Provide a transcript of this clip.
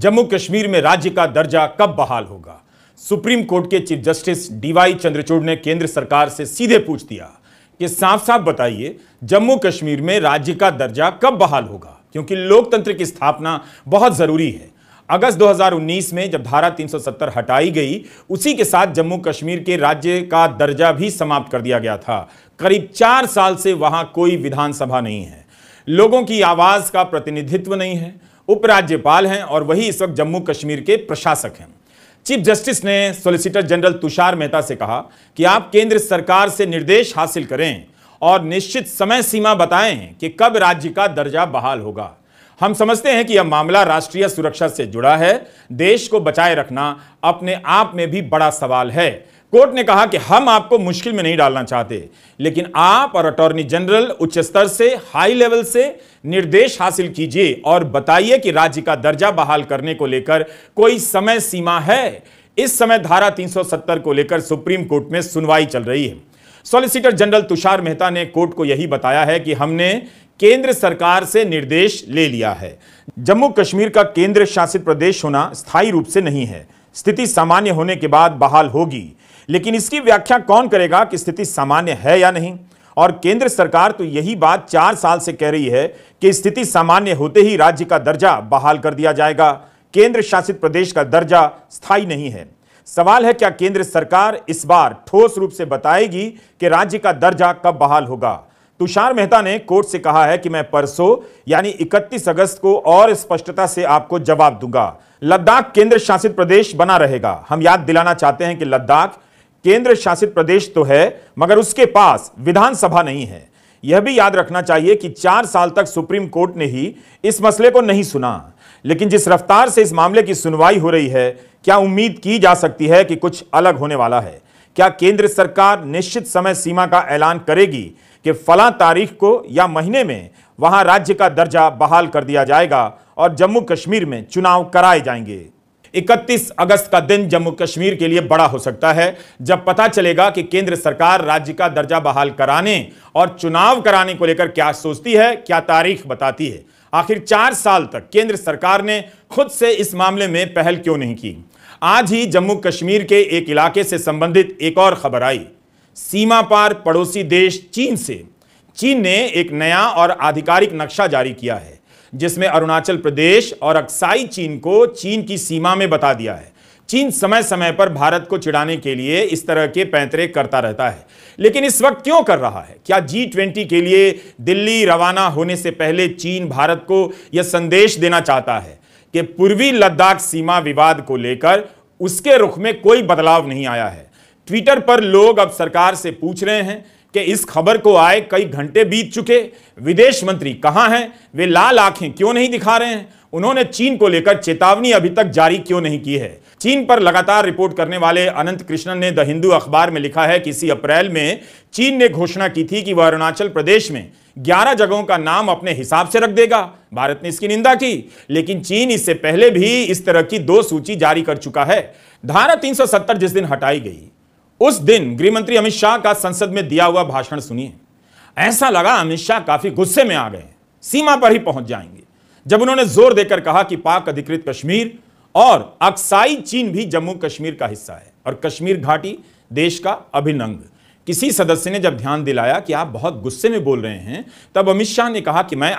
जम्मू कश्मीर में राज्य का दर्जा कब बहाल होगा? सुप्रीम कोर्ट के चीफ जस्टिस डीवाई चंद्रचूड़ ने केंद्र सरकार से सीधे पूछ दिया कि साफ साफ बताइए, जम्मू कश्मीर में राज्य का दर्जा कब बहाल होगा, क्योंकि लोकतंत्र की स्थापना बहुत जरूरी है। अगस्त 2019 में जब धारा 370 हटाई गई, उसी के साथ जम्मू कश्मीर के राज्य का दर्जा भी समाप्त कर दिया गया था। करीब 4 साल से वहां कोई विधानसभा नहीं है, लोगों की आवाज का प्रतिनिधित्व नहीं है, उपराज्यपाल हैं और वही इस वक्त जम्मू कश्मीर के प्रशासक हैं। चीफ जस्टिस ने सॉलिसिटर जनरल तुषार मेहता से कहा कि आप केंद्र सरकार से निर्देश हासिल करें और निश्चित समय सीमा बताएं कि कब राज्य का दर्जा बहाल होगा। हम समझते हैं कि यह मामला राष्ट्रीय सुरक्षा से जुड़ा है, देश को बचाए रखना अपने आप में भी बड़ा सवाल है। कोर्ट ने कहा कि हम आपको मुश्किल में नहीं डालना चाहते, लेकिन आप और अटॉर्नी जनरल उच्च स्तर से, हाई लेवल से निर्देश हासिल कीजिए और बताइए कि राज्य का दर्जा बहाल करने को लेकर कोई समय सीमा है। इस समय धारा 370 को लेकर सुप्रीम कोर्ट में सुनवाई चल रही है। सॉलिसिटर जनरल तुषार मेहता ने कोर्ट को यही बताया है कि हमने केंद्र सरकार से निर्देश ले लिया है। जम्मू कश्मीर का केंद्र शासित प्रदेश होना स्थायी रूप से नहीं है, स्थिति सामान्य होने के बाद बहाल होगी, लेकिन इसकी व्याख्या कौन करेगा कि स्थिति सामान्य है या नहीं। और केंद्र सरकार तो यही बात 4 साल से कह रही है कि स्थिति सामान्य होते ही राज्य का दर्जा बहाल कर दिया जाएगा। केंद्र शासित प्रदेश का दर्जा स्थायी नहीं है। सवाल है, क्या केंद्र सरकार इस बार ठोस रूप से बताएगी कि राज्य का दर्जा कब बहाल होगा? तुषार मेहता ने कोर्ट से कहा है कि मैं परसों यानी 31 अगस्त को और स्पष्टता से आपको जवाब दूंगा। लद्दाख केंद्र शासित प्रदेश बना रहेगा। हम याद दिलाना चाहते हैं कि लद्दाख केंद्र शासित प्रदेश तो है, मगर उसके पास विधानसभा नहीं है। यह भी याद रखना चाहिए कि 4 साल तक सुप्रीम कोर्ट ने ही इस मसले को नहीं सुना, लेकिन जिस रफ्तार से इस मामले की सुनवाई हो रही है, क्या उम्मीद की जा सकती है कि कुछ अलग होने वाला है? क्या केंद्र सरकार निश्चित समय सीमा का ऐलान करेगी कि फला तारीख को या महीने में वहां राज्य का दर्जा बहाल कर दिया जाएगा और जम्मू कश्मीर में चुनाव कराए जाएंगे? 31 अगस्त का दिन जम्मू कश्मीर के लिए बड़ा हो सकता है, जब पता चलेगा कि केंद्र सरकार राज्य का दर्जा बहाल कराने और चुनाव कराने को लेकर क्या सोचती है, क्या तारीख बताती है। आखिर 4 साल तक केंद्र सरकार ने खुद से इस मामले में पहल क्यों नहीं की? आज ही जम्मू कश्मीर के एक इलाके से संबंधित एक और खबर आई। सीमा पार पड़ोसी देश चीन से चीन ने एक नया और आधिकारिक नक्शा जारी किया है, जिसमें अरुणाचल प्रदेश और अक्साई चीन को चीन की सीमा में बता दिया है। चीन समय समय पर भारत को चिढ़ाने के लिए इस तरह के पैंतरे करता रहता है, लेकिन इस वक्त क्यों कर रहा है? क्या G20 के लिए दिल्ली रवाना होने से पहले चीन भारत को यह संदेश देना चाहता है कि पूर्वी लद्दाख सीमा विवाद को लेकर उसके रुख में कोई बदलाव नहीं आया है? ट्विटर पर लोग अब सरकार से पूछ रहे हैं कि इस खबर को आए कई घंटे बीत चुके, विदेश मंत्री कहां हैं? वे लाल आंखें क्यों नहीं दिखा रहे हैं? उन्होंने चीन को लेकर चेतावनी अभी तक जारी क्यों नहीं की है? चीन पर लगातार रिपोर्ट करने वाले अनंत कृष्णन ने द हिंदू अखबार में लिखा है कि इसी अप्रैल में चीन ने घोषणा की थी कि वह अरुणाचल प्रदेश में 11 जगहों का नाम अपने हिसाब से रख देगा। भारत ने इसकी निंदा की, लेकिन चीन इससे पहले भी इस तरह की 2 सूची जारी कर चुका है। धारा 370 जिस दिन हटाई गई, उस दिन गृहमंत्री अमित शाह का संसद में दिया हुआ भाषण सुनिए। ऐसा लगा अमित शाह काफी गुस्से में आ गए, सीमा पर ही पहुंच जाएंगे, जब उन्होंने जोर देकर कहा कि पाक अधिकृत कश्मीर और अक्साई चीन भी जम्मू कश्मीर का हिस्सा है और कश्मीर घाटी देश का अभिन्न अंग। किसी सदस्य ने जब ध्यान दिलाया कि आप बहुत गुस्से में बोल रहे हैं, तब अमित शाह ने कहा कि मैं